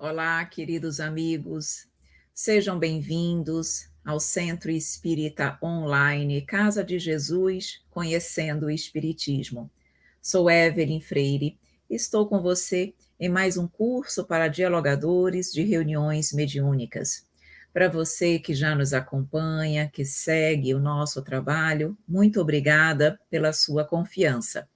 Olá, queridos amigos, sejam bem-vindos ao Centro Espírita Online Casa de Jesus, Conhecendo o Espiritismo. Sou Evelyn Freire, estou com você em mais um curso para dialogadores de reuniões mediúnicas. Para você que já nos acompanha, que segue o nosso trabalho, muito obrigada pela sua confiança.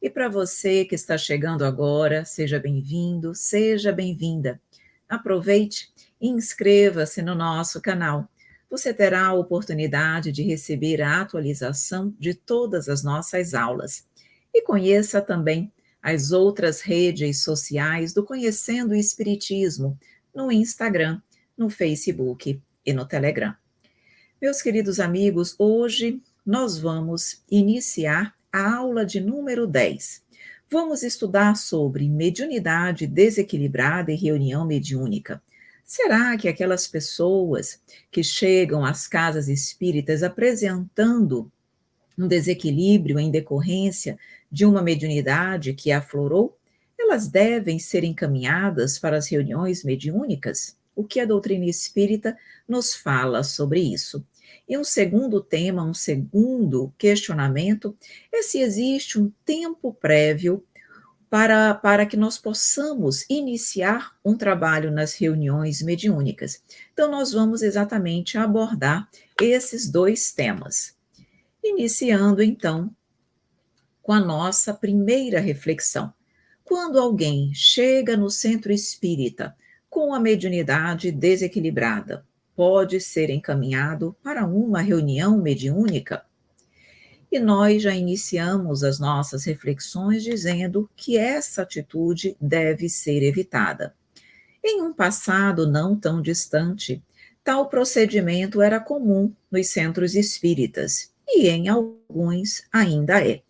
E para você que está chegando agora, seja bem-vindo, seja bem-vinda. Aproveite e inscreva-se no nosso canal. Você terá a oportunidade de receber a atualização de todas as nossas aulas. E conheça também as outras redes sociais do Conhecendo o Espiritismo, no Instagram, no Facebook e no Telegram. Meus queridos amigos, hoje nós vamos iniciar a aula de número 10. Vamos estudar sobre mediunidade desequilibrada e reunião mediúnica. Será que aquelas pessoas que chegam às casas espíritas apresentando um desequilíbrio em decorrência de uma mediunidade que aflorou, elas devem ser encaminhadas para as reuniões mediúnicas? O que a doutrina espírita nos fala sobre isso? E um segundo tema, um segundo questionamento, é se existe um tempo prévio para que nós possamos iniciar um trabalho nas reuniões mediúnicas. Então, nós vamos exatamente abordar esses dois temas. Iniciando, então, com a nossa primeira reflexão. Quando alguém chega no centro espírita com a mediunidade desequilibrada, pode ser encaminhado para uma reunião mediúnica? E nós já iniciamos as nossas reflexões dizendo que essa atitude deve ser evitada. Em um passado não tão distante, tal procedimento era comum nos centros espíritas e em alguns ainda é,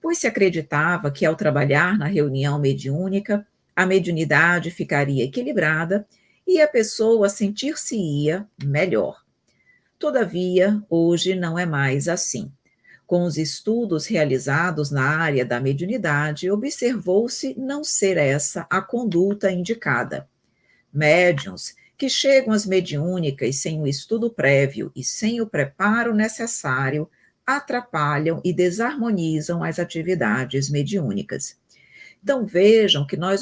pois se acreditava que ao trabalhar na reunião mediúnica, a mediunidade ficaria equilibrada e a pessoa sentir-se-ia melhor. Todavia, hoje não é mais assim. Com os estudos realizados na área da mediunidade, observou-se não ser essa a conduta indicada. Médiuns que chegam às mediúnicas sem o estudo prévio e sem o preparo necessário atrapalham e desarmonizam as atividades mediúnicas. Então vejam que nós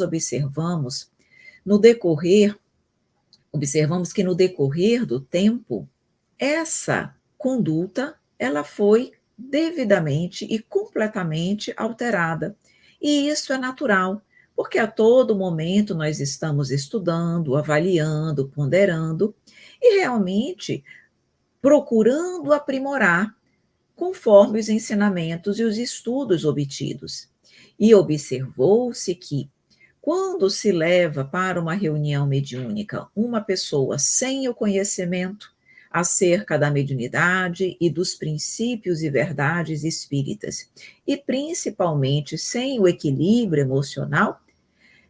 no decorrer, observamos que no decorrer do tempo, essa conduta ela foi devidamente e completamente alterada. E isso é natural, porque a todo momento nós estamos estudando, avaliando, ponderando e realmente procurando aprimorar conforme os ensinamentos e os estudos obtidos. E observou-se que, quando se leva para uma reunião mediúnica uma pessoa sem o conhecimento acerca da mediunidade e dos princípios e verdades espíritas, e principalmente sem o equilíbrio emocional,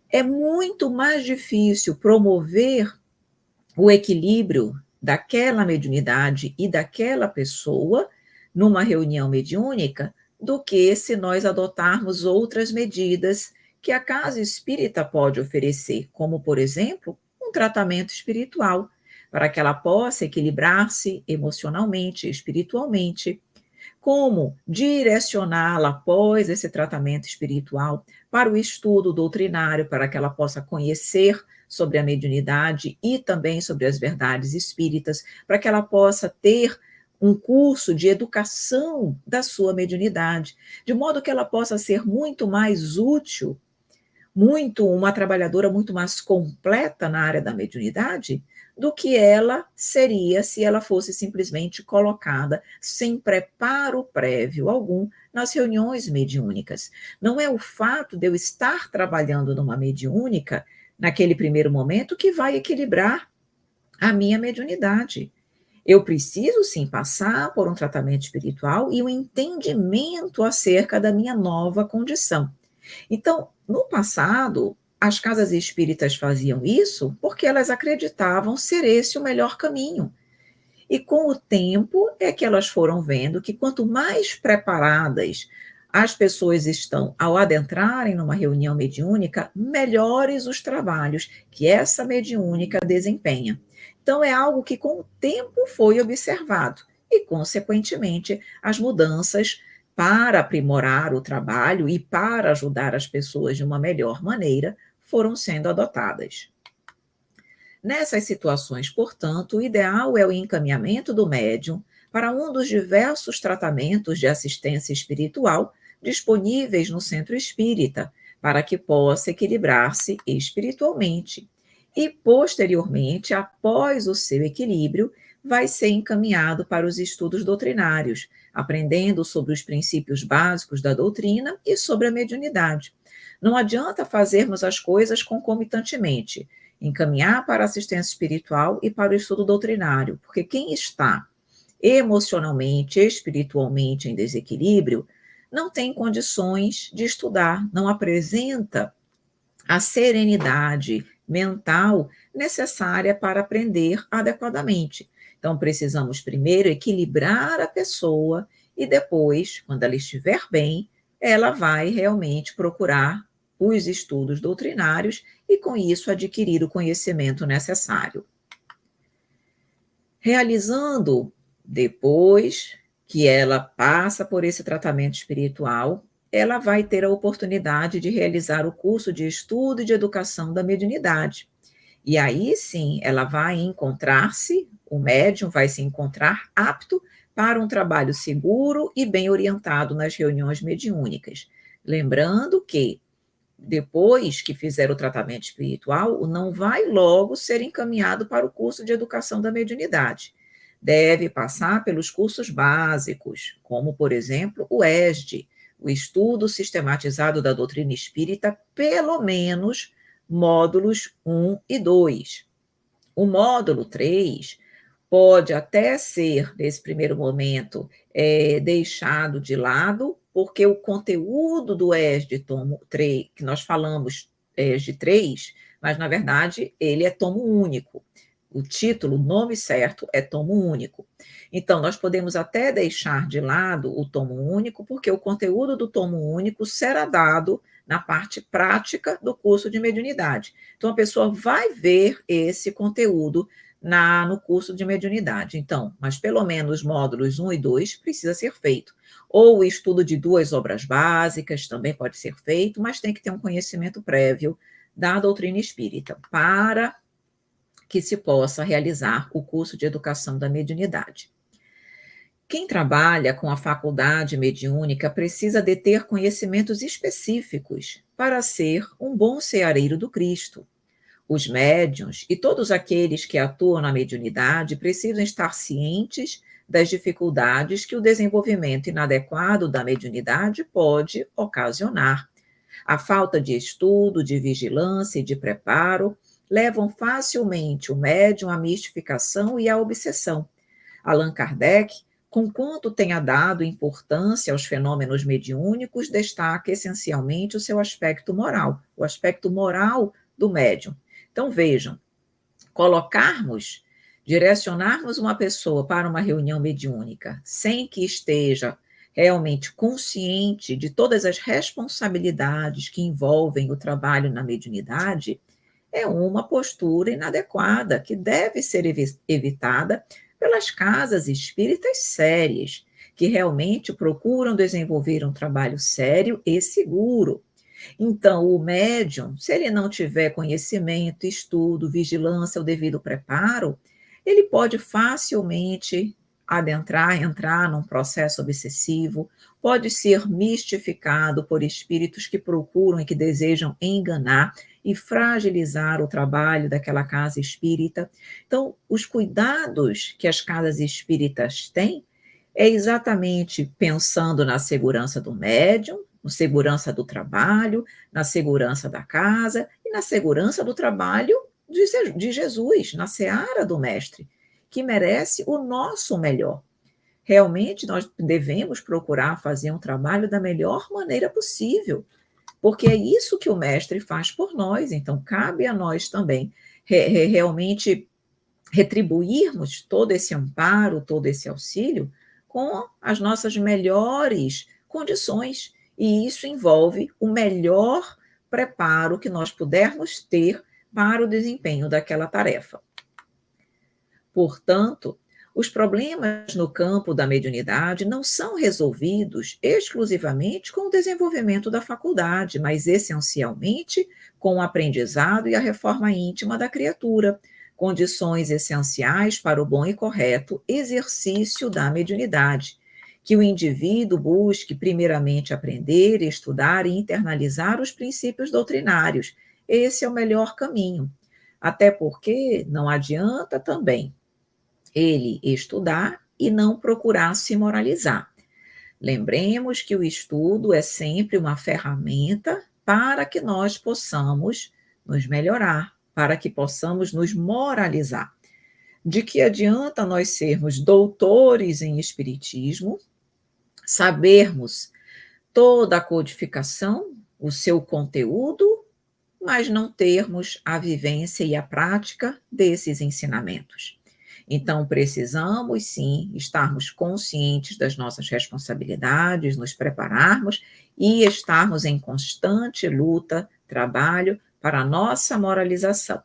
é muito mais difícil promover o equilíbrio daquela mediunidade e daquela pessoa numa reunião mediúnica do que se nós adotarmos outras medidas que a casa espírita pode oferecer, como, por exemplo, um tratamento espiritual, para que ela possa equilibrar-se emocionalmente, espiritualmente, como direcioná-la após esse tratamento espiritual para o estudo doutrinário, para que ela possa conhecer sobre a mediunidade e também sobre as verdades espíritas, para que ela possa ter um curso de educação da sua mediunidade, de modo que ela possa ser muito mais útil, uma trabalhadora muito mais completa na área da mediunidade do que ela seria se ela fosse simplesmente colocada sem preparo prévio algum nas reuniões mediúnicas. Não é o fato de eu estar trabalhando numa mediúnica naquele primeiro momento que vai equilibrar a minha mediunidade. Eu preciso sim passar por um tratamento espiritual e um entendimento acerca da minha nova condição. Então, no passado, as casas espíritas faziam isso porque elas acreditavam ser esse o melhor caminho. E com o tempo é que elas foram vendo que quanto mais preparadas As pessoas estão, ao adentrarem numa reunião mediúnica, melhores os trabalhos que essa mediúnica desempenha. Então, é algo que com o tempo foi observado e, consequentemente, as mudanças para aprimorar o trabalho e para ajudar as pessoas de uma melhor maneira foram sendo adotadas. Nessas situações, portanto, o ideal é o encaminhamento do médium para um dos diversos tratamentos de assistência espiritual disponíveis no centro espírita, para que possa equilibrar-se espiritualmente. E, posteriormente, após o seu equilíbrio, vai ser encaminhado para os estudos doutrinários, aprendendo sobre os princípios básicos da doutrina e sobre a mediunidade. Não adianta fazermos as coisas concomitantemente, encaminhar para a assistência espiritual e para o estudo doutrinário, porque quem está emocionalmente, espiritualmente em desequilíbrio, não tem condições de estudar, não apresenta a serenidade mental necessária para aprender adequadamente. Então, precisamos primeiro equilibrar a pessoa e depois, quando ela estiver bem, ela vai realmente procurar os estudos doutrinários e, com isso, adquirir o conhecimento necessário. Realizando, depois que ela passa por esse tratamento espiritual, ela vai ter a oportunidade de realizar o curso de estudo e de educação da mediunidade. E aí sim, ela vai encontrar-se, o médium vai se encontrar apto para um trabalho seguro e bem orientado nas reuniões mediúnicas. Lembrando que, depois que fizer o tratamento espiritual, não vai logo ser encaminhado para o curso de educação da mediunidade. Deve passar pelos cursos básicos, como, por exemplo, o ESD, o Estudo Sistematizado da Doutrina Espírita, pelo menos módulos 1 e 2. O módulo 3 pode até ser, nesse primeiro momento, deixado de lado, porque o conteúdo do ESD tomo 3, que nós falamos ESD 3, mas, na verdade, ele é tomo único. O título, o nome certo, é tomo único. Então, nós podemos até deixar de lado o tomo único, porque o conteúdo do tomo único será dado na parte prática do curso de mediunidade. Então, a pessoa vai ver esse conteúdo no curso de mediunidade. Então, mas pelo menos módulos 1 e 2 precisa ser feito. Ou o estudo de 2 obras básicas também pode ser feito, mas tem que ter um conhecimento prévio da doutrina espírita para que se possa realizar o curso de educação da mediunidade. Quem trabalha com a faculdade mediúnica precisa de ter conhecimentos específicos para ser um bom ceareiro do Cristo. Os médiuns e todos aqueles que atuam na mediunidade precisam estar cientes das dificuldades que o desenvolvimento inadequado da mediunidade pode ocasionar. A falta de estudo, de vigilância e de preparo levam facilmente o médium à mistificação e à obsessão. Allan Kardec, conquanto tenha dado importância aos fenômenos mediúnicos, destaca essencialmente o seu aspecto moral, o aspecto moral do médium. Então, vejam, direcionarmos uma pessoa para uma reunião mediúnica sem que esteja realmente consciente de todas as responsabilidades que envolvem o trabalho na mediunidade, é uma postura inadequada que deve ser evitada pelas casas espíritas sérias, que realmente procuram desenvolver um trabalho sério e seguro. Então, o médium, se ele não tiver conhecimento, estudo, vigilância, o devido preparo, ele pode facilmente entrar num processo obsessivo, pode ser mistificado por espíritos que procuram e que desejam enganar e fragilizar o trabalho daquela casa espírita. Então, os cuidados que as casas espíritas têm é exatamente pensando na segurança do médium, na segurança do trabalho, na segurança da casa e na segurança do trabalho de Jesus, na seara do Mestre, que merece o nosso melhor. Realmente, nós devemos procurar fazer um trabalho da melhor maneira possível, porque é isso que o Mestre faz por nós, então cabe a nós também realmente retribuirmos todo esse amparo, todo esse auxílio com as nossas melhores condições e isso envolve o melhor preparo que nós pudermos ter para o desempenho daquela tarefa. Portanto, os problemas no campo da mediunidade não são resolvidos exclusivamente com o desenvolvimento da faculdade, mas essencialmente com o aprendizado e a reforma íntima da criatura, condições essenciais para o bom e correto exercício da mediunidade. Que o indivíduo busque primeiramente aprender, estudar e internalizar os princípios doutrinários. Esse é o melhor caminho. Até porque não adianta também ele estudar e não procurar se moralizar. Lembremos que o estudo é sempre uma ferramenta para que nós possamos nos melhorar, para que possamos nos moralizar. De que adianta nós sermos doutores em espiritismo, sabermos toda a codificação, o seu conteúdo, mas não termos a vivência e a prática desses ensinamentos? Então, precisamos sim estarmos conscientes das nossas responsabilidades, nos prepararmos e estarmos em constante luta, trabalho para a nossa moralização.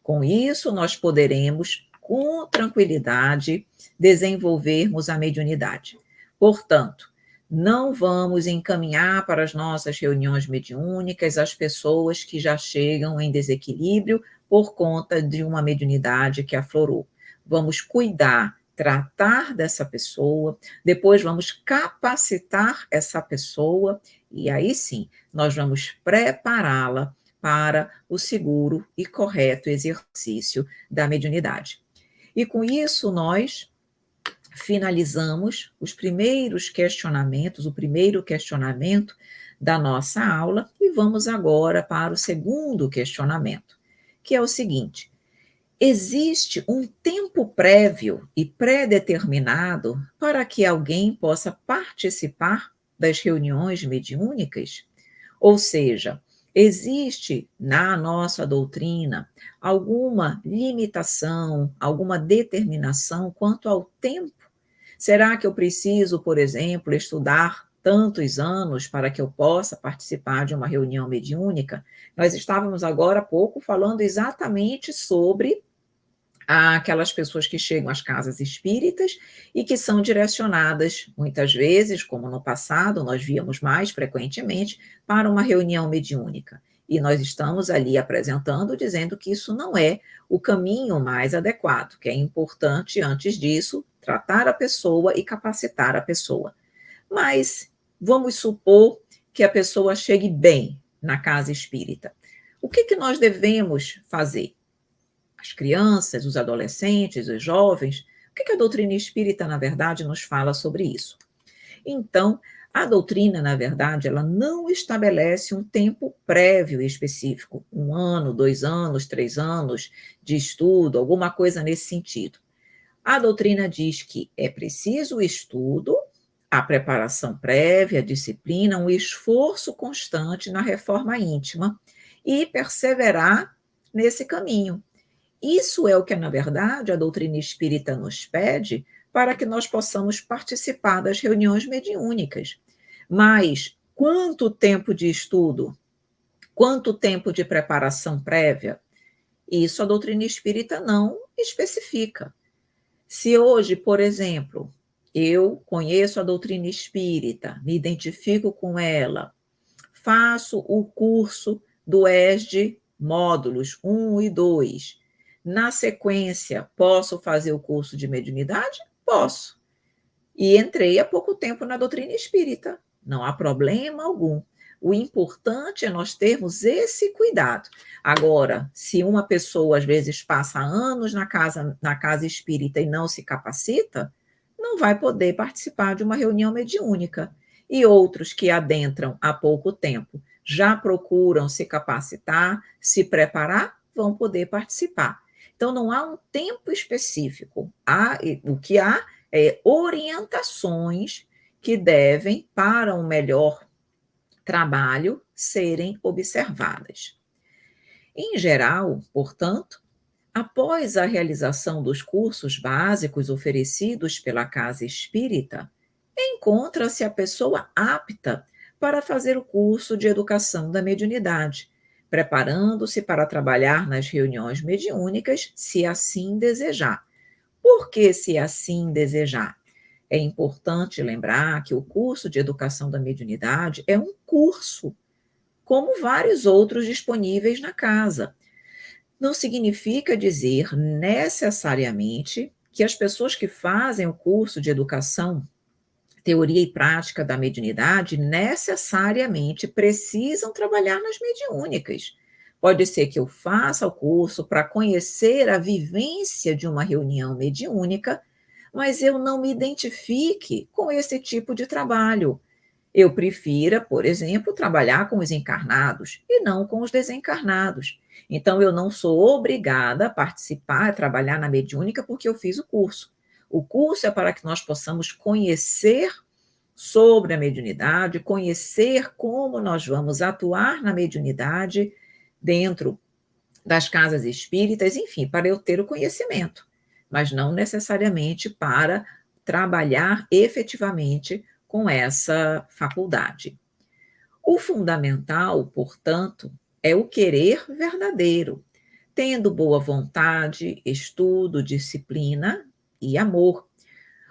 Com isso, nós poderemos, com tranquilidade, desenvolvermos a mediunidade. Portanto, não vamos encaminhar para as nossas reuniões mediúnicas as pessoas que já chegam em desequilíbrio por conta de uma mediunidade que aflorou. Vamos cuidar, tratar dessa pessoa, depois vamos capacitar essa pessoa e aí sim nós vamos prepará-la para o seguro e correto exercício da mediunidade. E com isso nós finalizamos os primeiros questionamentos, o primeiro questionamento da nossa aula e vamos agora para o segundo questionamento, que é o seguinte: existe um tempo prévio e pré-determinado para que alguém possa participar das reuniões mediúnicas? Ou seja, existe na nossa doutrina alguma limitação, alguma determinação quanto ao tempo? Será que eu preciso, por exemplo, estudar tantos anos para que eu possa participar de uma reunião mediúnica? Nós estávamos agora há pouco falando exatamente sobre aquelas pessoas que chegam às casas espíritas e que são direcionadas, muitas vezes, como no passado, nós víamos mais frequentemente, para uma reunião mediúnica. E nós estamos ali apresentando, dizendo que isso não é o caminho mais adequado, que é importante, antes disso, tratar a pessoa e capacitar a pessoa. Mas vamos supor que a pessoa chegue bem na casa espírita. O que nós devemos fazer? As crianças, os adolescentes, os jovens, o que a doutrina espírita, na verdade, nos fala sobre isso? Então, a doutrina, na verdade, ela não estabelece um tempo prévio e específico, 1 ano, 2 anos, 3 anos de estudo, alguma coisa nesse sentido. A doutrina diz que é preciso o estudo, a preparação prévia, a disciplina, um esforço constante na reforma íntima e perseverar nesse caminho. Isso é o que, na verdade, a doutrina espírita nos pede para que nós possamos participar das reuniões mediúnicas. Mas quanto tempo de estudo? Quanto tempo de preparação prévia? Isso a doutrina espírita não especifica. Se hoje, por exemplo, eu conheço a doutrina espírita, me identifico com ela, faço o curso do ESD módulos 1 e 2, na sequência, posso fazer o curso de mediunidade? Posso. E entrei há pouco tempo na doutrina espírita. Não há problema algum. O importante é nós termos esse cuidado. Agora, se uma pessoa às vezes passa anos na casa espírita e não se capacita, não vai poder participar de uma reunião mediúnica. E outros que adentram há pouco tempo já procuram se capacitar, se preparar, vão poder participar. Então, não há um tempo específico. O que há é orientações que devem, para um melhor trabalho, serem observadas. Em geral, portanto, após a realização dos cursos básicos oferecidos pela casa espírita, encontra-se a pessoa apta para fazer o curso de educação da mediunidade, preparando-se para trabalhar nas reuniões mediúnicas, se assim desejar. Por que se assim desejar? É importante lembrar que o curso de educação da mediunidade é um curso, como vários outros disponíveis na casa. Não significa dizer necessariamente que as pessoas que fazem o curso de educação, teoria e prática da mediunidade necessariamente precisam trabalhar nas mediúnicas. Pode ser que eu faça o curso para conhecer a vivência de uma reunião mediúnica, mas eu não me identifique com esse tipo de trabalho. Eu prefira, por exemplo, trabalhar com os encarnados e não com os desencarnados. Então, eu não sou obrigada a participar, a trabalhar na mediúnica porque eu fiz o curso. O curso é para que nós possamos conhecer sobre a mediunidade, conhecer como nós vamos atuar na mediunidade dentro das casas espíritas, enfim, para eu ter o conhecimento, mas não necessariamente para trabalhar efetivamente com essa faculdade. O fundamental, portanto, é o querer verdadeiro, tendo boa vontade, estudo, disciplina e amor.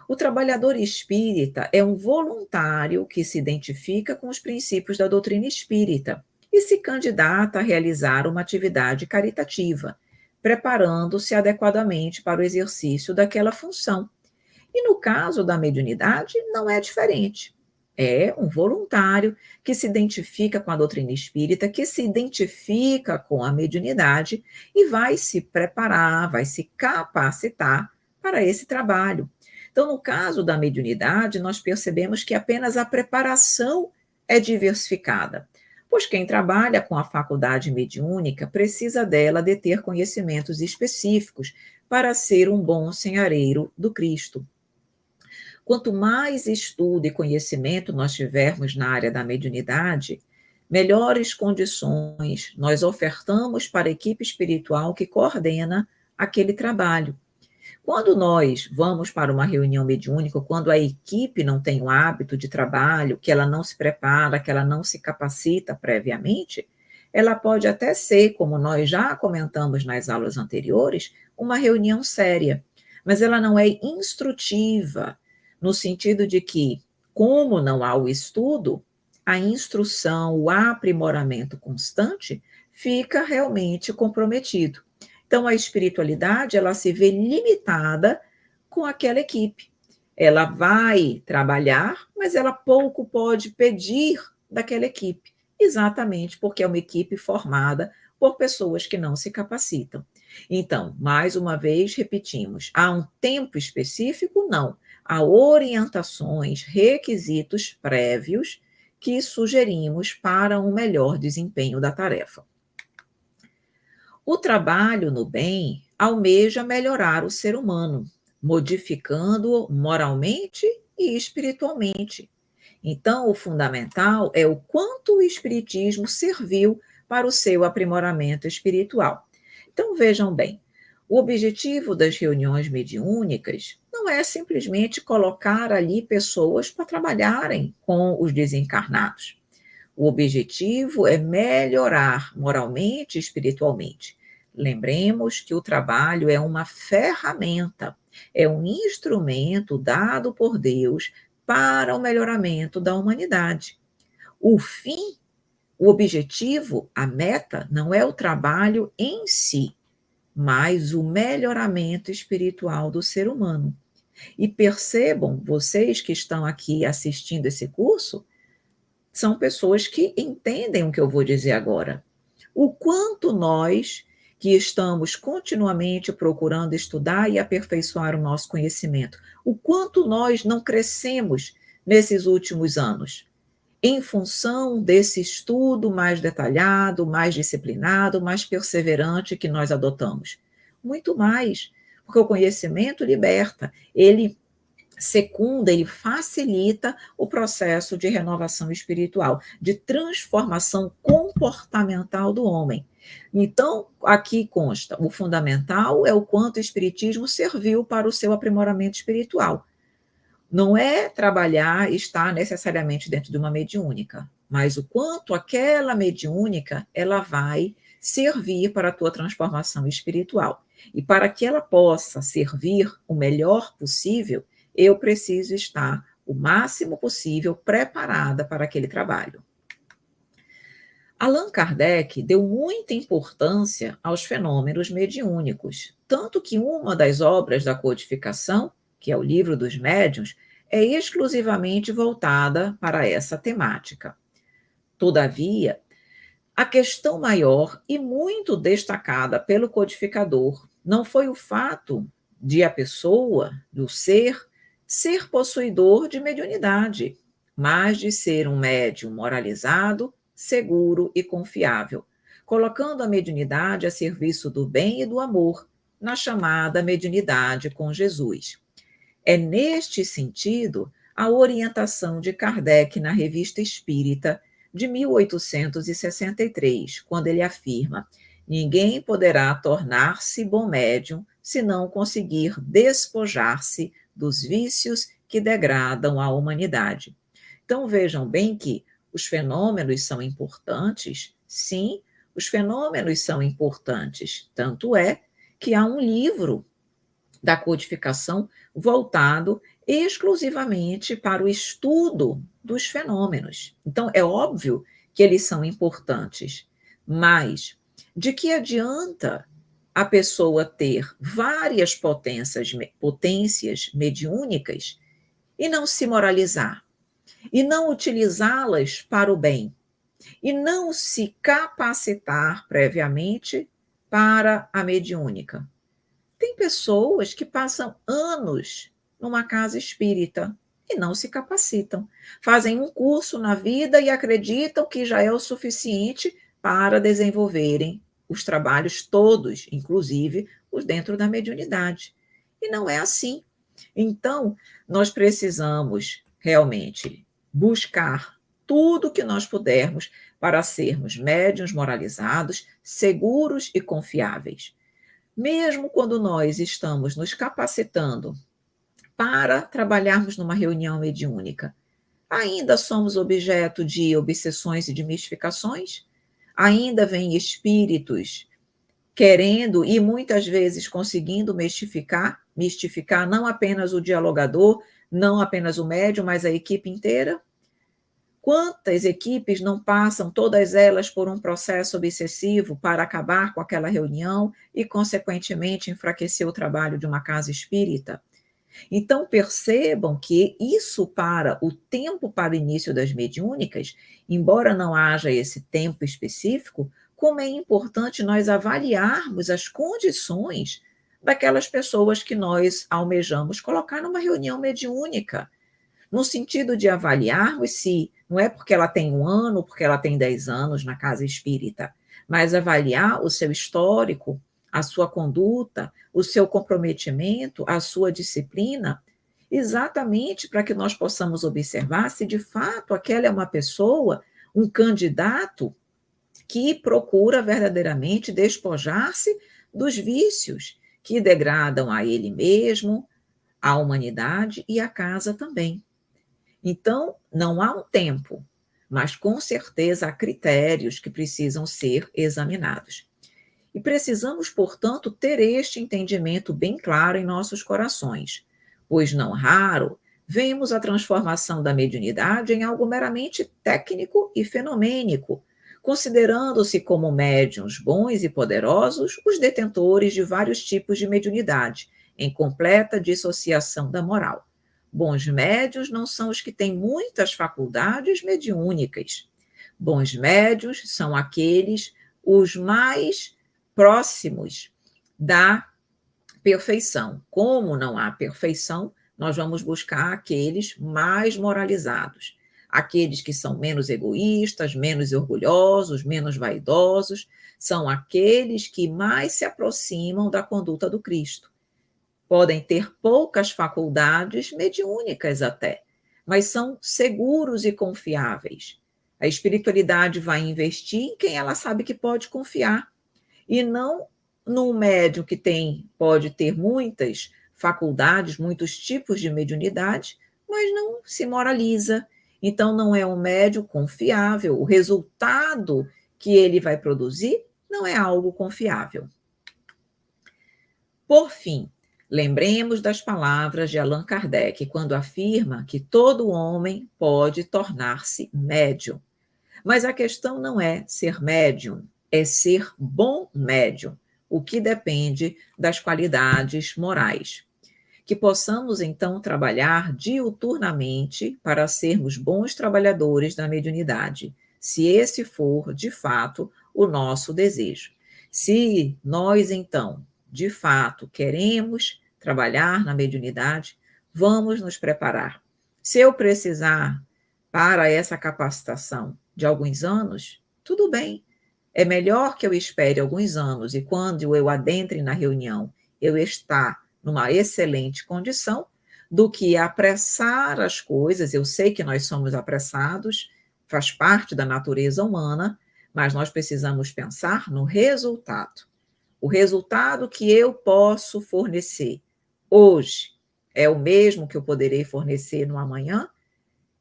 O trabalhador espírita é um voluntário que se identifica com os princípios da doutrina espírita e se candidata a realizar uma atividade caritativa, preparando-se adequadamente para o exercício daquela função. E no caso da mediunidade, não é diferente. É um voluntário que se identifica com a doutrina espírita, que se identifica com a mediunidade e vai se preparar, vai se capacitar para esse trabalho. Então, no caso da mediunidade, nós percebemos que apenas a preparação é diversificada, pois quem trabalha com a faculdade mediúnica precisa dela de ter conhecimentos específicos para ser um bom senhareiro do Cristo. Quanto mais estudo e conhecimento nós tivermos na área da mediunidade, melhores condições nós ofertamos para a equipe espiritual que coordena aquele trabalho. Quando nós vamos para uma reunião mediúnica, quando a equipe não tem o hábito de trabalho, que ela não se prepara, que ela não se capacita previamente, ela pode até ser, como nós já comentamos nas aulas anteriores, uma reunião séria, mas ela não é instrutiva, no sentido de que, como não há o estudo, a instrução, o aprimoramento constante fica realmente comprometido. Então, a espiritualidade, ela se vê limitada com aquela equipe. Ela vai trabalhar, mas ela pouco pode pedir daquela equipe, exatamente porque é uma equipe formada por pessoas que não se capacitam. Então, mais uma vez, repetimos, há um tempo específico? Não. Há orientações, requisitos prévios que sugerimos para um melhor desempenho da tarefa. O trabalho no bem almeja melhorar o ser humano, modificando-o moralmente e espiritualmente. Então, o fundamental é o quanto o espiritismo serviu para o seu aprimoramento espiritual. Então, vejam bem, o objetivo das reuniões mediúnicas não é simplesmente colocar ali pessoas para trabalharem com os desencarnados. O objetivo é melhorar moralmente e espiritualmente. Lembremos que o trabalho é uma ferramenta, é um instrumento dado por Deus para o melhoramento da humanidade. O fim, o objetivo, a meta, não é o trabalho em si, mas o melhoramento espiritual do ser humano. E percebam, vocês que estão aqui assistindo esse curso, são pessoas que entendem o que eu vou dizer agora. O quanto nós, que estamos continuamente procurando estudar e aperfeiçoar o nosso conhecimento, o quanto nós não crescemos nesses últimos anos, em função desse estudo mais detalhado, mais disciplinado, mais perseverante que nós adotamos. Muito mais, porque o conhecimento liberta, ele secunda, ele facilita o processo de renovação espiritual, de transformação comportamental do homem. Então, aqui consta, o fundamental é o quanto o espiritismo serviu para o seu aprimoramento espiritual. Não é trabalhar, estar necessariamente dentro de uma mediúnica. mas o quanto aquela mediúnica ela vai servir para a tua transformação espiritual. E para que ela possa servir o melhor possível, eu preciso estar o máximo possível preparada para aquele trabalho. Allan Kardec deu muita importância aos fenômenos mediúnicos, tanto que uma das obras da codificação, que é o Livro dos Médiuns, é exclusivamente voltada para essa temática. Todavia, a questão maior e muito destacada pelo codificador não foi o fato de a pessoa, do ser possuidor de mediunidade, mas de ser um médium moralizado, seguro e confiável, colocando a mediunidade a serviço do bem e do amor, na chamada mediunidade com Jesus. É neste sentido a orientação de Kardec na Revista Espírita de 1863, quando ele afirma: ninguém poderá tornar-se bom médium se não conseguir despojar-se dos vícios que degradam a humanidade. Então vejam bem que os fenômenos são importantes, sim, os fenômenos são importantes, tanto é que há um livro da codificação voltado exclusivamente para o estudo dos fenômenos. Então, é óbvio que eles são importantes, mas de que adianta a pessoa ter várias potências mediúnicas e não se moralizar, e não utilizá-las para o bem, e não se capacitar previamente para a mediúnica? Tem pessoas que passam anos numa casa espírita e não se capacitam. Fazem um curso na vida e acreditam que já é o suficiente para desenvolverem os trabalhos todos, inclusive os dentro da mediunidade. E não é assim. Então, nós precisamos realmente buscar tudo que nós pudermos para sermos médiuns moralizados, seguros e confiáveis. Mesmo quando nós estamos nos capacitando para trabalharmos numa reunião mediúnica, ainda somos objeto de obsessões e de mistificações? Ainda vêm espíritos querendo e muitas vezes conseguindo mistificar não apenas o dialogador, não apenas o médium, mas a equipe inteira? Quantas equipes não passam, todas elas, por um processo obsessivo para acabar com aquela reunião e, consequentemente, enfraquecer o trabalho de uma casa espírita? Então, percebam que isso para o tempo para o início das mediúnicas, embora não haja esse tempo específico, como é importante nós avaliarmos as condições daquelas pessoas que nós almejamos colocar numa reunião mediúnica, no sentido de avaliarmos se não é porque ela tem 1 ano, porque ela tem 10 anos na casa espírita, mas avaliar o seu histórico, a sua conduta, o seu comprometimento, a sua disciplina, exatamente para que nós possamos observar se de fato aquela é uma pessoa, um candidato que procura verdadeiramente despojar-se dos vícios que degradam a ele mesmo, a humanidade e a casa também. Então, não há um tempo, mas com certeza há critérios que precisam ser examinados. E precisamos, portanto, ter este entendimento bem claro em nossos corações, pois não raro vemos a transformação da mediunidade em algo meramente técnico e fenomênico, considerando-se como médiuns bons e poderosos os detentores de vários tipos de mediunidade, em completa dissociação da moral. Bons médiuns não são os que têm muitas faculdades mediúnicas. Bons médiuns são aqueles os mais próximos da perfeição. Como não há perfeição, nós vamos buscar aqueles mais moralizados, aqueles que são menos egoístas, menos orgulhosos, menos vaidosos, são aqueles que mais se aproximam da conduta do Cristo. Podem ter poucas faculdades mediúnicas até, mas são seguros e confiáveis. A espiritualidade vai investir em quem ela sabe que pode confiar, e não num médium que pode ter muitas faculdades, muitos tipos de mediunidade, mas não se moraliza Então, não é um médium confiável. O resultado que ele vai produzir não é algo confiável. Por fim, lembremos das palavras de Allan Kardec, quando afirma que todo homem pode tornar-se médium. Mas a questão não é ser médium, é ser bom médium, o que depende das qualidades morais. Que possamos, então, trabalhar diuturnamente para sermos bons trabalhadores da mediunidade, se esse for, de fato, o nosso desejo. Se nós, então, de fato, queremos trabalhar na mediunidade, vamos nos preparar. Se eu precisar para essa capacitação de alguns anos, tudo bem. É melhor que eu espere alguns anos e quando eu adentre na reunião, eu estar numa excelente condição, do que apressar as coisas. Eu sei que nós somos apressados, faz parte da natureza humana, mas nós precisamos pensar no resultado. O resultado que eu posso fornecer hoje é o mesmo que eu poderei fornecer no amanhã?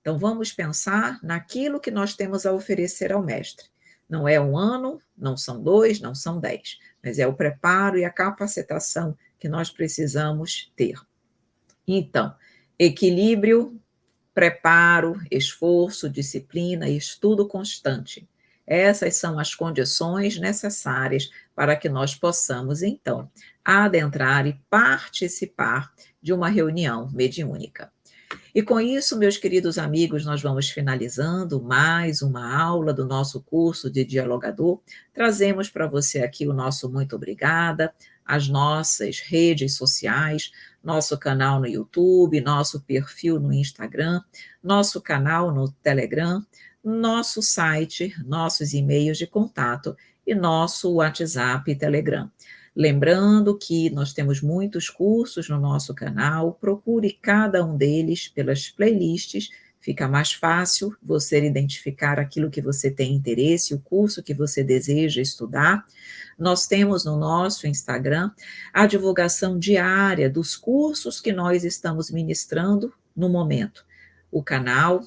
Então, vamos pensar naquilo que nós temos a oferecer ao mestre. Não é um ano, não são 2, não são 10, mas é o preparo e a capacitação que nós precisamos ter. Então, equilíbrio, preparo, esforço, disciplina e estudo constante. Essas são as condições necessárias para que nós possamos, então, adentrar e participar de uma reunião mediúnica. E com isso, meus queridos amigos, nós vamos finalizando mais uma aula do nosso curso de dialogador. Trazemos para você aqui o nosso muito obrigada, as nossas redes sociais, nosso canal no YouTube, nosso perfil no Instagram, nosso canal no Telegram, nosso site, nossos e-mails de contato e nosso WhatsApp e Telegram. Lembrando que nós temos muitos cursos no nosso canal, procure cada um deles pelas playlists, fica mais fácil você identificar aquilo que você tem interesse, o curso que você deseja estudar. Nós temos no nosso Instagram a divulgação diária dos cursos que nós estamos ministrando no momento. O canal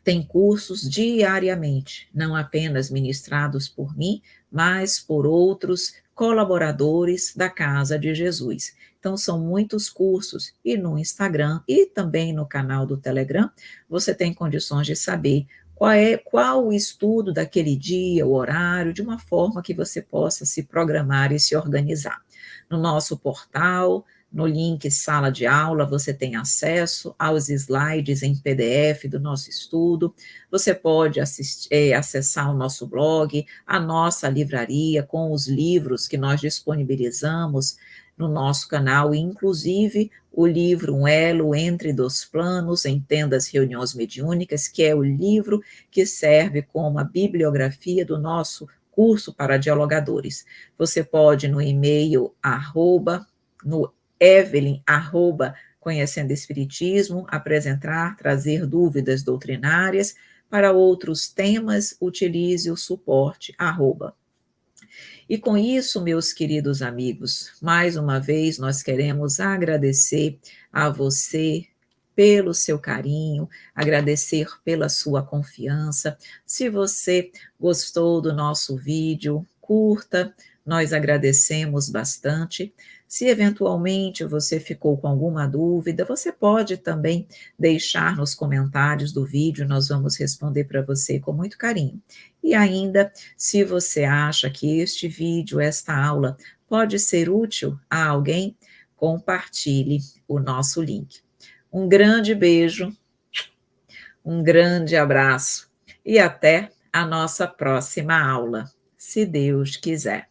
tem cursos diariamente, não apenas ministrados por mim, mas por outros colaboradores da Casa de Jesus. Então, são muitos cursos, e no Instagram e também no canal do Telegram, você tem condições de saber qual o estudo daquele dia, o horário, de uma forma que você possa se programar e se organizar. No nosso portal, no link Sala de Aula, você tem acesso aos slides em PDF do nosso estudo, você pode acessar o nosso blog, a nossa livraria com os livros que nós disponibilizamos no nosso canal, inclusive o livro Um Elo Entre Dois Planos, Entenda as Reuniões Mediúnicas, que é o livro que serve como a bibliografia do nosso curso para dialogadores. Você pode no e-mail no Evelyn, Conhecendo Espiritismo, apresentar, trazer dúvidas doutrinárias. Para outros temas, utilize o suporte, E com isso, meus queridos amigos, mais uma vez nós queremos agradecer a você pelo seu carinho, agradecer pela sua confiança. Se você gostou do nosso vídeo, curta, nós agradecemos bastante. Se eventualmente você ficou com alguma dúvida, você pode também deixar nos comentários do vídeo, nós vamos responder para você com muito carinho. E ainda, se você acha que este vídeo, esta aula, pode ser útil a alguém, compartilhe o nosso link. Um grande beijo, um grande abraço e até a nossa próxima aula, se Deus quiser.